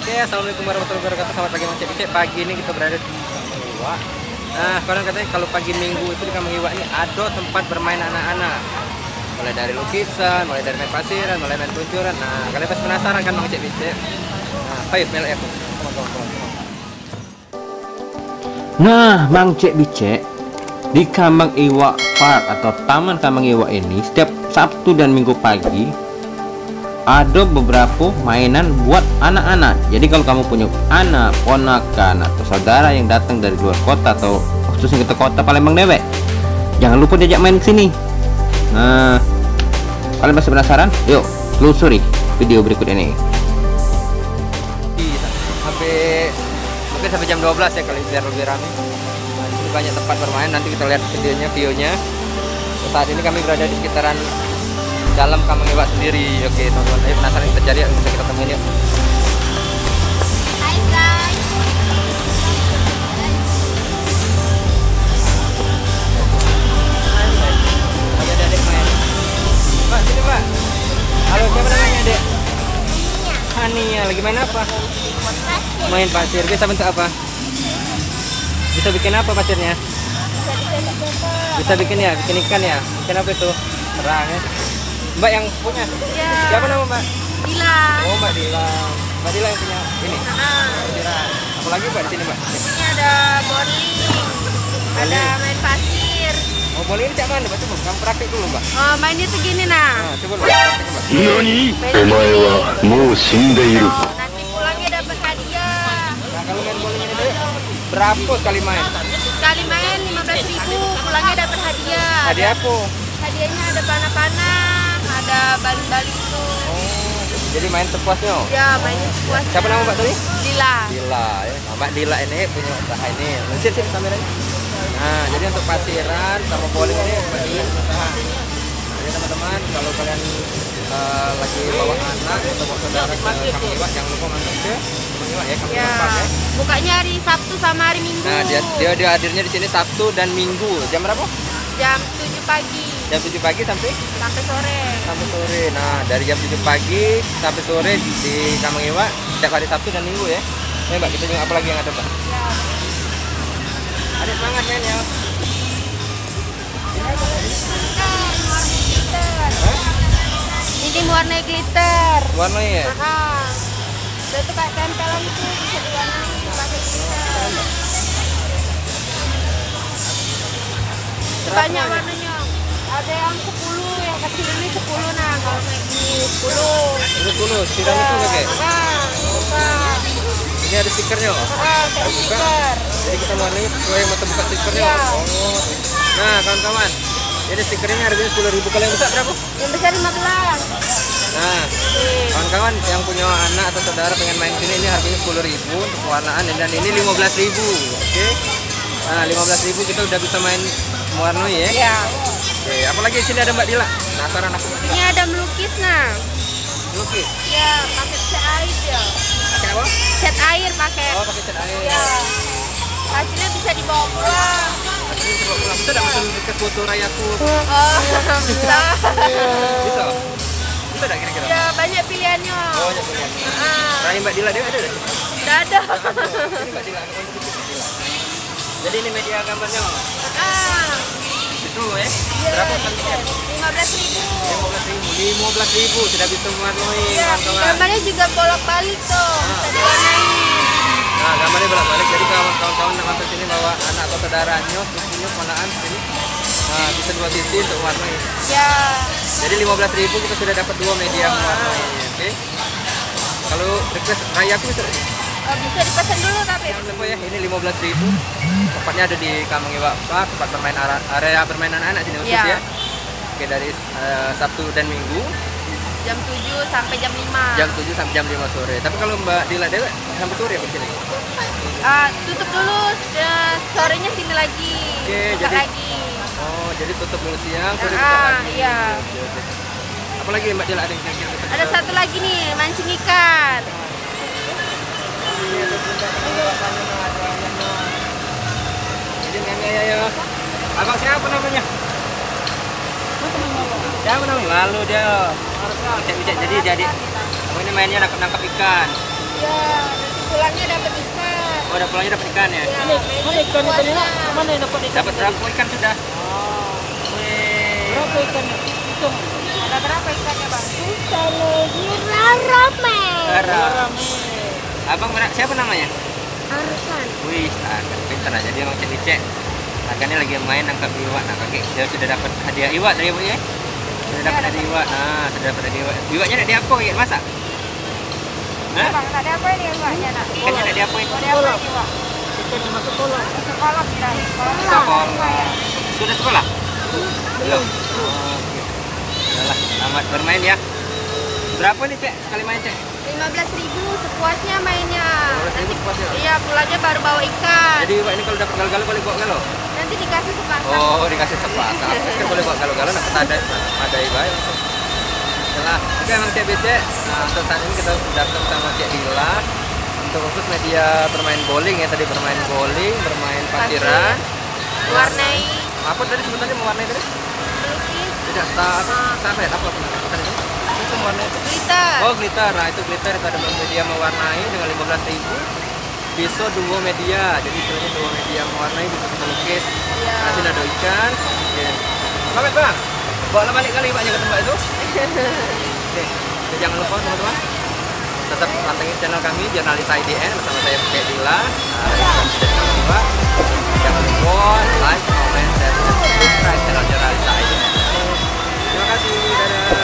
Oke, assalamualaikum warahmatullahi wabarakatuh. Selamat pagi Mang Cek. Pagi ini kita berada di Kampung Iwa. Nah, kalian katanya kalau pagi minggu itu di Kampung Iwa ini ada tempat bermain anak-anak. Mulai dari lukisan, mulai dari main pasiran, mulai main peluncuran. Nah, kalian pasti penasaran kan Mang Cek? Nah, ayo mel aku. Nah, Mang Cek Bicek di Kampung Iwa Park atau Taman Kampung Iwa ini setiap Sabtu dan Minggu pagi ada beberapa mainan buat anak-anak. Jadi kalau kamu punya anak, ponakan atau saudara yang datang dari luar kota atau khususnya ke kota Palembang Dewek, jangan lupa diajak main ke sini. Nah, kalian masih penasaran? Yuk, telusuri video berikut ini. Mungkin sampai jam 12 ya kali biar lebih ramai. Nah, ini banyak tempat bermain. Nanti kita lihat videonya. Saat ini kami berada di sekitaran dalam Kampung Iwa sendiri. Oke teman-teman, ayo penasaran kita cari, bisa kita temuin yuk. Hai guys. Ada adik main. Mbak, sini Mbak. Halo, siapa namanya Dek? Hania. Lagi main apa? Main pasir. Bisa bentuk apa? Bisa bikin apa pasirnya? Bisa bikin ya, bikin ikan ya. Bikin apa itu? Terang ya. Mbak yang punya? Ya. Siapa nama Mbak? Dila. Oh Mbak Dila. Mbak Dila yang punya ini? Apalagi Mbak di sini Mbak? Ini ada bowling. Ada main pasir. Oh bowling ini cak mana Mbak? Coba kamu praktek dulu Mbak. Oh mainnya tuh gini nah. Nah coba Mbak, praktek Mbak. Nani? Omae wa mou shindeiru. Nanti pulangnya dapat hadiah. Nah kalau main bowling ini deh, berapa sekali main? Sekali main 15.000, pulangnya dapat hadiah. Hadiah apa? Hadiahnya ada panah-panah, ada baling-baling itu. Oh, jadi main sepuasnya? Ya mainnya puas. Siapa nama Mbak tadi? Dila. Dila ya. Nah, Mbak Dila ini punya usaha ini. Lihat sini kameranya. Nah, jadi untuk pasiran sama bowling ini Mbak Dila usaha. Nah, jadi teman-teman kalau kalian lagi bawa anak atau bawa saudara ke Kampung Iwa, jangan lupa masuk ke Kampung Iwa ya, Kampung Ya. Park ya. Bukanya hari Sabtu sama hari Minggu. Nah, dia hadirnya di sini Sabtu dan Minggu. Jam berapa? Jam 7 pagi Jam 7 pagi sampai sore. sore. Nah, dari jam 7 pagi sampai sore di Kampung Iwa setiap hari Sabtu dan Minggu ya. Nih Mbak, kita tengok apa lagi yang ada Mbak. Ya. Ada semangat men ya. Ini warna glitter. Warnanya ya? Udah tuh kayak tempelan itu bisa diwarnain pakai glitter. Banyak warnanya. Ada yang 10, yang kecil ini 10 nah, kalau kayak gini 10. Ini dulu, siram itu nggak kayak? Bukan. Ini ada stikernya. Kayak stiker. Jadi kita warnanya sesuai mata buka stikernya. Iya. Oh. Nah, kawan-kawan. Jadi stikernya harganya 10.000. Kalau yang besar berapa? Yang besar 15. Nah, kawan-kawan yang punya anak atau saudara pengen main sini, ini harganya 10.000 untuk pewarnaan dan ini 15.000. Oke. Nah, 15.000 kita udah bisa main mewarnai ya. Iya. Oke, apalagi di sini ada Mbak Dila. Penasaran aku. Ini ada melukis nah. Lukis. Ya, pakai cat air ya. Pakai apa? Cat air pakai. Oh, pakai cat air. Ya. Hasilnya bisa dibawa pulang. Hasilnya coba pulang. Bisa enggak masuk ke foto rayaku? Oh, bisa. Bisa. Bisa enggak kira-kira? Ya, banyak pilihannya. Oh, banyak pilihannya. Ah, Rai Mbak Dila dia ada enggak? udah ada. Ini Mbak Dila, Mbak Dila. Jadi ini media gambarnya. Ah, Itu ya. iya. Berapa harganya? 15.000. 15.000 sudah bisa mewarnai Ya, kawan-kawan. gambarnya juga bolak-balik tuh, bisa diwarnain. Nah, gambarnya bolak-balik. Jadi kalau kawan-kawan yang masuk sini bawa anak atau saudaranya, sepupunya, ponaan sini. Nah, bisa dua sisi untuk mewarnai. Ya, Jadi 15.000 kita sudah dapat dua media mewarnai. Oke. Kalau request rayaku bisa. bisa dipesan dulu tapi. Jangan lupa ya, ini 15.000. Tempatnya ada di Kampung Iwa Park, tempat bermain area permainan anak sini khusus Iya. ya. Oke, dari Sabtu dan Minggu Jam 7 sampai jam 5. jam 7 sampai jam 5 sore. Tapi kalau Mbak Dila Dewa sampai sore ya begini. Tutup dulu, sorenya sini lagi. Oke, Buka jadi- lagi. Oh, jadi tutup dulu siang, sore buka lagi. Iya. Oke. Apalagi Mbak Dila ada yang kira-kira bisa Ada kita- satu lagi nih, mancing ikan. Ini ada bunda bawakannya Mbak, ada ayamnya. Jadi ya. Abang siapa namanya? Siapa namanya? Lalu dia. Bisa jadi abang ini mainnya nangkap ikan. Iya. pulangnya dapat ikan. Oh, ada pulangnya dapat ikan ya? Ya, Mana ikan itu Nina? Mana yang dapat ikan? Dapat berapa ikan sudah? Wih. Berapa ikannya? Hitung. Ada berapa ikannya bang? Rame. Abang siapa namanya? Arsan. Wih, Arkan. Pintar aja dia Mang Cek Bicek. Arkannya lagi main nangkap iwak. Nah, kakek dia sudah dapat hadiah iwak dari ibu ya? Sudah dapat hadiah iwak. Nah, sudah dapat hadiah iwak. Iwaknya nak diapa kakek masak? Hah? Bang, tak ada apa ini iwaknya nak? Ikannya nak diapain? Mau diapain iwak? Ikan yang masuk kolam. Sekolah kirain. Sekolah. Sudah sekolah? Belum. Oh, Yalah, selamat bermain ya. Berapa nih, Cek? Sekali main, Cek? 15.000 sepuasnya mainnya. 15.000 sepuasnya? Iya, pulangnya baru bawa ikan. Jadi iwak ini kalau dapat galau-galau boleh bawa galau? Nanti dikasih sepasang. Oh, dikasih sepasang. Kan boleh bawa galau-galau, dapat ada iwak. Yalah, oke Mang Cek Bicek. Nah, untuk saat ini kita sudah sama Cek Dila. Untuk khusus media bermain bowling ya, tadi bermain bowling, bermain pasiran. Warnai Apa tadi sebenarnya mewarnai tadi? melukis. Tidak, sampai apa tadi itu? Itu mewarnai itu. Glitter. Oh, glitter. Nah, itu glitter itu ada media mewarnai dengan 15.000. Bisa duo media. Jadi istilahnya duo media mewarnai bisa melukis. Iya. Nanti ada ikan. Oke. Selamat, Bang. Bawa balik kali Pak, jaga tempat itu. Oke. Jadi jangan lupa teman-teman tetap pantengin channel kami Jurnalisa IDN bersama saya Cek Dila. Jangan lupa like, comment, dan subscribe channel Jurnalisa IDN. Terima kasih. Dadah.